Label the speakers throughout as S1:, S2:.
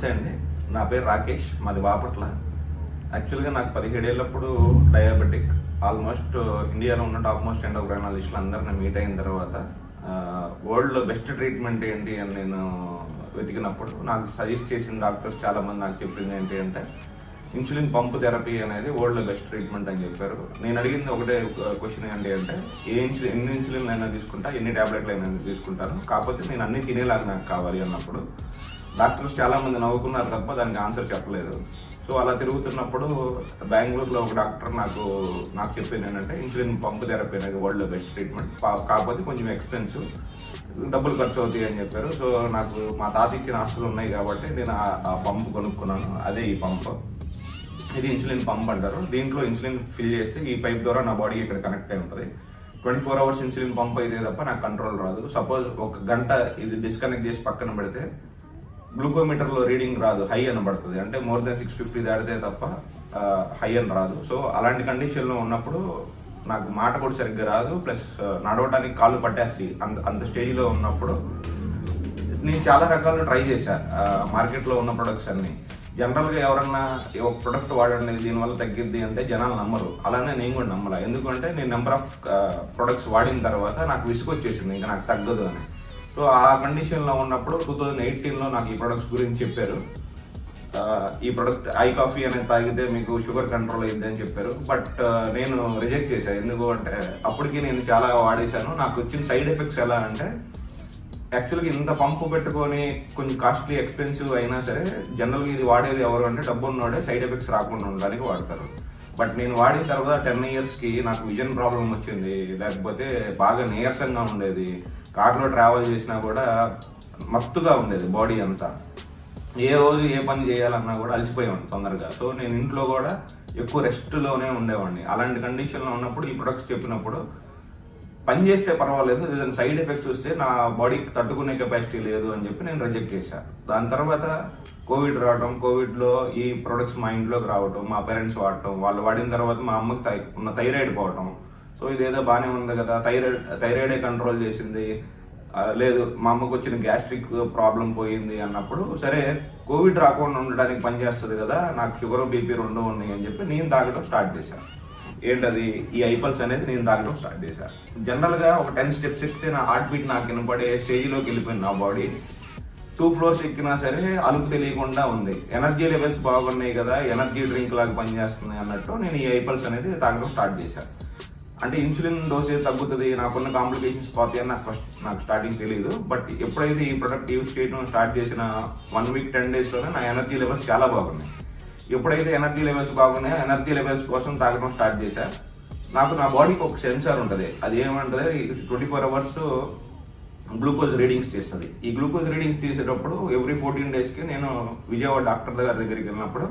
S1: నమస్తే అండి. నా పేరు రాకేష్, మాది బాపట్ల. యాక్చువల్గా నాకు 17 ఏళ్ళప్పుడు డయాబెటిక్. ఆల్మోస్ట్ ఇండియాలో ఉన్న టాప్ మోస్ట్ ఎండోక్రైనాలజిస్టులు అందరిని మీట్ అయిన తర్వాత వరల్డ్లో బెస్ట్ ట్రీట్మెంట్ ఏంటి అని నేను వెతికినప్పుడు నాకు సజెస్ట్ చేసిన డాక్టర్స్ చాలామంది నాకు చెప్పింది ఏంటి అంటే ఇన్సులిన్ పంప్ థెరపీ అనేది వరల్డ్లో బెస్ట్ ట్రీట్మెంట్ అని చెప్పారు. నేను అడిగింది ఒకటే క్వశ్చన్ ఏంటి అంటే ఎన్ని ఇన్సులిన్ అయినా తీసుకుంటా, ఎన్ని ట్యాబ్లెట్లు అయినా తీసుకుంటాను, కాకపోతే నేను అన్ని తినేలాగా నాకు కావాలి అన్నప్పుడు డాక్టర్స్ చాలామంది నవ్వుకున్నారు తప్ప దానికి ఆన్సర్ చెప్పలేదు. సో అలా తిరుగుతున్నప్పుడు బెంగళూరులో ఒక డాక్టర్ నాకు చెప్పింది ఏంటంటే ఇన్సులిన్ పంప్ థెరపీ అనేది వరల్డ్లో బెస్ట్ ట్రీట్మెంట్, కాకపోతే కొంచెం ఎక్స్పెన్సివ్, డబ్బులు ఖర్చు అవుతాయి అని చెప్పారు. సో నాకు మా తాత ఇచ్చిన ఆస్తులు ఉన్నాయి కాబట్టి నేను ఆ పంప్ కొనుక్కున్నాను. అదే ఈ పంప్. ఇది ఇన్సులిన్ పంప్ అంటారు. దీంట్లో ఇన్సులిన్ ఫిల్ చేస్తే ఈ పైప్ ద్వారా నా బాడీ ఇక్కడ కనెక్ట్ అయి ఉంటుంది. 24 hours ఇన్సులిన్ పంప్ అయితే తప్ప నాకు కంట్రోల్ రాదు. సపోజ్ ఒక గంట ఇది డిస్కనెక్ట్ చేసి పక్కన పెడితే గ్లూకోమీటర్లో రీడింగ్ రాదు, హై అని పడుతుంది. అంటే మోర్ దెన్ 650 దాటితే తప్ప హై అని రాదు. సో అలాంటి కండిషన్లో ఉన్నప్పుడు నాకు మాట కూడా సరిగ్గా రాదు, ప్లస్ నడవడానికి కాళ్ళు పట్టేసి అంత స్టేజ్లో ఉన్నప్పుడు నేను చాలా రకాలు ట్రై చేశాను. మార్కెట్లో ఉన్న ప్రొడక్ట్స్ అన్ని జనరల్గా ఎవరన్నా ఒక ప్రొడక్ట్ వాడండి దీనివల్ల తగ్గిద్ది అంటే జనాలు నమ్మరు. అలానే నేను కూడా నమ్మలా. ఎందుకంటే నేను నెంబర్ ఆఫ్ ప్రొడక్ట్స్ వాడిన తర్వాత నాకు విసుగొచ్చేసింది, ఇంకా నాకు తగ్గదు అని. సో ఆ కండిషన్లో ఉన్నప్పుడు 2018లో నాకు ఈ ప్రొడక్ట్స్ గురించి చెప్పారు. ఈ ప్రొడక్ట్ ఐ కాఫీ అనేది తాగితే మీకు షుగర్ కంట్రోల్ అయ్యింది అని చెప్పారు. బట్ నేను రిజెక్ట్ చేశాను. ఎందుకు అంటే అప్పటికి నేను చాలా వాడేశాను. నాకు వచ్చిన సైడ్ ఎఫెక్ట్స్ ఎలా అంటే యాక్చువల్గా ఇంత పంపు పెట్టుకొని కొంచెం కాస్ట్లీ ఎక్స్పెన్సివ్ అయినా సరే జనరల్గా ఇది వాడేది ఎవరు అంటే డబ్బు ఉన్నోడే సైడ్ ఎఫెక్ట్స్ రాకుండా ఉండడానికి వాడతారు. బట్ నేను వాడిన తర్వాత 10 yearsకి నాకు విజన్ ప్రాబ్లం వచ్చింది, లేకపోతే బాగా నీరసంగా ఉండేది, కార్లో ట్రావెల్ చేసినా కూడా మత్తుగా ఉండేది బాడీ అంతా. ఏ రోజు ఏ పని చేయాలన్నా కూడా అలసిపోయాను తొందరగా. సో నేను ఇంట్లో కూడా ఎక్కువ రెస్ట్లోనే ఉండేవాడిని. అలాంటి కండిషన్లో ఉన్నప్పుడు ఈ ప్రొడక్ట్స్ చెప్పినప్పుడు పని చేస్తే పర్వాలేదు, ఏదైనా సైడ్ ఎఫెక్ట్స్ వస్తే నా బాడీకి తట్టుకునే కెపాసిటీ లేదు అని చెప్పి నేను రిజెక్ట్ చేశాను. దాని తర్వాత కోవిడ్ రావడం, కోవిడ్లో ఈ ప్రొడక్ట్స్ మా ఇంట్లోకి రావటం, మా పేరెంట్స్ వాడటం, వాళ్ళు వాడిన తర్వాత మా అమ్మకి ఉన్న థైరాయిడ్ పోవటం. సో ఇదేదో బాగానే ఉంది కదా, థైరాయిడే కంట్రోల్ చేసింది, లేదు మా అమ్మకు వచ్చిన గ్యాస్ట్రిక్ ప్రాబ్లం పోయింది అన్నప్పుడు సరే కోవిడ్ రాకుండా ఉండడానికి పనిచేస్తుంది కదా, నాకు షుగర్ బీపీ 2 ఉన్నాయి అని చెప్పి నేను తాగడం స్టార్ట్ చేశాను. ఏంటది ఈ ఐపల్స్ అనేది నేను తాగడం స్టార్ట్ చేశాను. జనరల్గా ఒక 10 steps ఎక్కితే నా హార్ట్ బీట్ నాకు వినపడే స్టేజ్లోకి వెళ్ళిపోయింది. నా బాడీ 2 floors ఎక్కినా సరే అలుపు తెలియకుండా ఉంది. ఎనర్జీ లెవెల్స్ బాగున్నాయి కదా, ఎనర్జీ డ్రింక్ లాగా పనిచేస్తుంది అన్నట్టు నేను ఈ ఐపల్స్ అనేది తాగడం స్టార్ట్ చేశాను. అంటే ఇన్సులిన్ డోసేజ్ తగ్గుతుంది, నాకున్న కాంప్లికేషన్స్ పోతాయి అని నాకు స్టార్టింగ్ తెలియదు. బట్ ఎప్పుడైతే ఈ ప్రొడక్ట్ యూజ్ చేయడం స్టార్ట్ చేసిన 1 week 10 daysలోనే నా ఎనర్జీ లెవెల్స్ చాలా బాగున్నాయి. ఎప్పుడైతే ఎనర్జీ లెవెల్స్ బాగున్నాయో ఎనర్జీ లెవెల్స్ కోసం తాగడం స్టార్ట్ చేశాను. నాకు నా బాడీకి ఒక సెన్సార్ ఉంటుంది, అది ఏమంటుంది 24 hours గ్లూకోజ్ రీడింగ్స్ చేస్తుంది. ఈ గ్లూకోజ్ రీడింగ్స్ తీసేటప్పుడు ఎవ్రీ 14 daysకి నేను విజయవాడ డాక్టర్ దగ్గరికి వెళ్ళినప్పుడు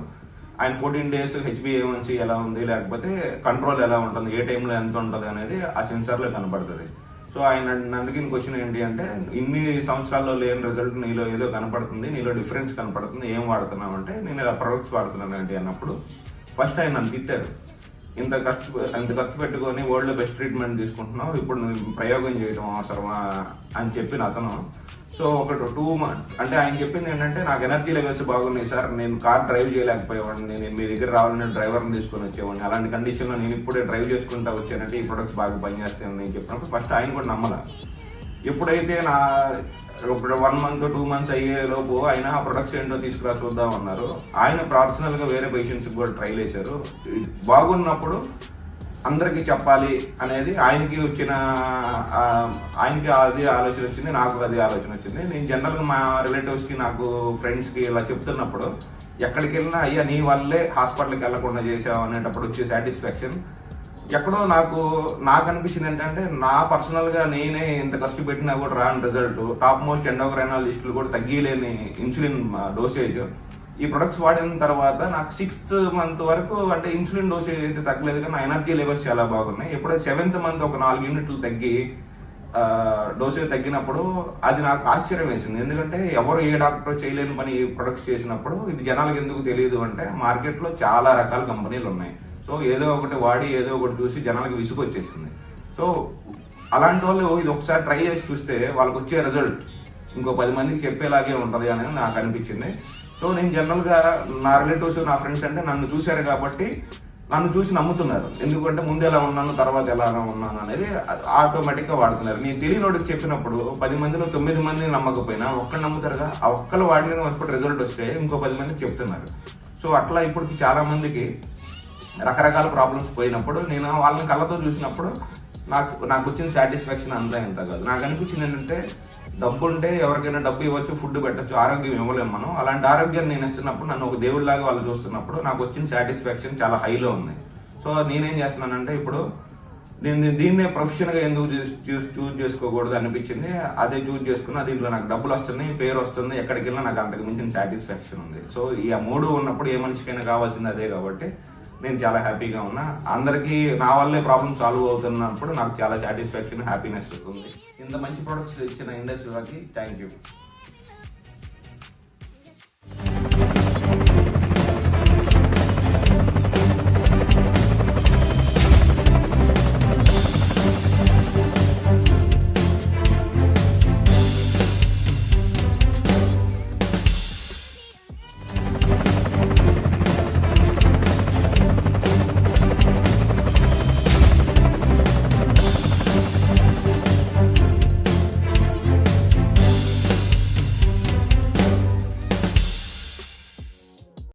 S1: ఆయన 14 days HbA1c ఎలా ఉంది, లేకపోతే కంట్రోల్ ఎలా ఉంటుంది, ఏ టైంలో ఎంత ఉంటుంది అనేది ఆ సెన్సార్లో కనపడుతుంది. సో ఆయన అడిగిన క్వశ్చన్ ఏంటి అంటే ఇన్ని సంవత్సరాల్లో లేని రిజల్ట్ నీలో ఏదో కనపడుతుంది, నీలో డిఫరెన్స్ కనపడుతుంది, ఏం వాడుతున్నావు అంటే నేను ఇలా ప్రొడక్ట్స్ వాడుతున్నాను ఏంటి అన్నప్పుడు ఫస్ట్ ఆయన నన్ను తిట్టారు. ఇంత ఖర్చు పెట్టుకొని వరల్డ్లో బెస్ట్ ట్రీట్మెంట్ తీసుకుంటున్నావు, ఇప్పుడు నువ్వు ప్రయోగం చేయడం అవసరమా అని చెప్పిన అతను. సో ఒక 2 months అంటే ఆయన చెప్పింది ఏంటంటే నాకు ఎనర్జీ లెవెల్స్ బాగున్నాయి సార్, నేను కార్ డ్రైవ్ చేయలేకపోయేవాడిని, నేను మీ దగ్గర రావాలని డ్రైవర్ని తీసుకొని వచ్చేవాడిని, అలాంటి కండిషన్లో నేను ఇప్పుడే డ్రైవ్ చేసుకుంటా వచ్చానంటే ఈ ప్రొడక్ట్స్ బాగా పనిచేస్తాయని నేను చెప్పినప్పుడు ఫస్ట్ ఆయన కూడా నమ్మలా. ఎప్పుడైతే నా ఇప్పుడు 1 month 2 months అయ్యే లోపు ఆయన ఆ ప్రొడక్ట్స్ ఏంటో తీసుకురా చూద్దాం అన్నారు. ఆయన పర్సనల్గా వేరే పేషెంట్స్కి కూడా ట్రై చేశారు. బాగున్నప్పుడు అందరికీ చెప్పాలి అనేది ఆయనకి అది ఆలోచన వచ్చింది, నాకు అది ఆలోచన వచ్చింది. నేను జనరల్గా మా రిలేటివ్స్కి నాకు ఫ్రెండ్స్కి ఇలా చెప్తున్నప్పుడు ఎక్కడికి వెళ్ళినా అయ్యా నీ వల్లే హాస్పిటల్కి వెళ్లకుండా చేసావు అనేటప్పుడు వచ్చే సాటిస్ఫాక్షన్ ఎక్కడో నాకు అనిపించింది ఏంటంటే నా పర్సనల్గా నేనే ఇంత ఖర్చు పెట్టినా కూడా రాని రిజల్ట్, టాప్ మోస్ట్ ఎండోక్రైనాలజిస్టులు కూడా తగ్గిలేని ఇన్సులిన్ డోసేజ్ ఈ ప్రొడక్ట్స్ వాడిన తర్వాత నాకు 6th month వరకు అంటే ఇన్సులిన్ డోసేజ్ అయితే తగ్గలేదు కానీ నా ఎనర్జీ లెవెల్స్ చాలా బాగున్నాయి. ఎప్పుడైతే 7th month ఒక 4 units తగ్గి డోసేజ్ తగ్గినప్పుడు అది నాకు ఆశ్చర్యం వేసింది. ఎందుకంటే ఎవరు ఏ డాక్టర్ చేయలేని పని ఈ ప్రొడక్ట్స్ చేసినప్పుడు ఇది జనాలకు ఎందుకు తెలియదు అంటే మార్కెట్లో చాలా రకాల కంపెనీలు ఉన్నాయి. సో ఏదో ఒకటి వాడి ఏదో ఒకటి చూసి జనాలకు విసుగొచ్చేసింది. సో అలాంటి వాళ్ళు ఇది ఒకసారి ట్రై చేసి చూస్తే వాళ్ళకి వచ్చే రిజల్ట్ ఇంకో 10 మందికి చెప్పేలాగే ఉంటుంది అనేది నాకు అనిపించింది. సో నేను జనరల్గా నా రిలేటివ్స్ నా ఫ్రెండ్స్ అంటే నన్ను చూశారు కాబట్టి నన్ను చూసి నమ్ముతున్నారు. ఎందుకంటే ముందు ఎలా ఉన్నాను తర్వాత ఎలా ఉన్నాను అనేది ఆటోమేటిక్గా వాడుతున్నారు. నేను తెలియనోడికి చెప్పినప్పుడు 10 మందిలో 9 మంది నమ్మకపోయినా ఒక్కరు నమ్ముతారుగా. ఆ ఒక్కరు వాడిన వరకు రిజల్ట్ వస్తే ఇంకో 10 మందికి చెప్తున్నారు. సో అట్లా ఇప్పటికి చాలా మందికి రకరకాల ప్రాబ్లమ్స్ పోయినప్పుడు నేను వాళ్ళని కళ్ళతో చూసినప్పుడు నాకు వచ్చిన సాటిస్ఫాక్షన్ అంతా ఎంత కాదు. నాకు అనిపించింది ఏంటంటే డబ్బు ఉంటే ఎవరికైనా డబ్బు ఇవ్వచ్చు, ఫుడ్ పెట్టచ్చు, ఆరోగ్యం ఇవ్వలేము మనం. అలాంటి ఆరోగ్యాన్ని నేను ఇస్తున్నప్పుడు, నన్ను ఒక దేవుడిలాగా వాళ్ళు చూస్తున్నప్పుడు నాకు వచ్చిన సాటిస్ఫాక్షన్ చాలా హైలో ఉంది. సో నేనేం చేస్తున్నానంటే ఇప్పుడు దీన్నే ప్రొఫెషన్గా ఎందుకు చూజ్ చేసుకోకూడదు అనిపించింది. అదే చూజ్ చేసుకున్నా. దీంట్లో నాకు డబ్బులు వస్తున్నాయి, పేరు వస్తుంది, ఎక్కడికి వెళ్ళినా నాకు అంతకు మించిన సాటిస్ఫాక్షన్ ఉంది. సో ఈ 3 ఉన్నప్పుడు ఏ మనిషికైనా కావాల్సింది అదే కాబట్టి నేను చాలా హ్యాపీగా ఉన్నా. అందరికీ నా వల్లే ప్రాబ్లమ్ సాల్వ్ అవుతున్నప్పుడు నాకు చాలా సాటిస్ఫాక్షన్, హ్యాపీనెస్ ఉంది. ఇంత మంచి ప్రొడక్ట్స్ ఇచ్చిన ఇండస్ట్రీకి థ్యాంక్ యూ.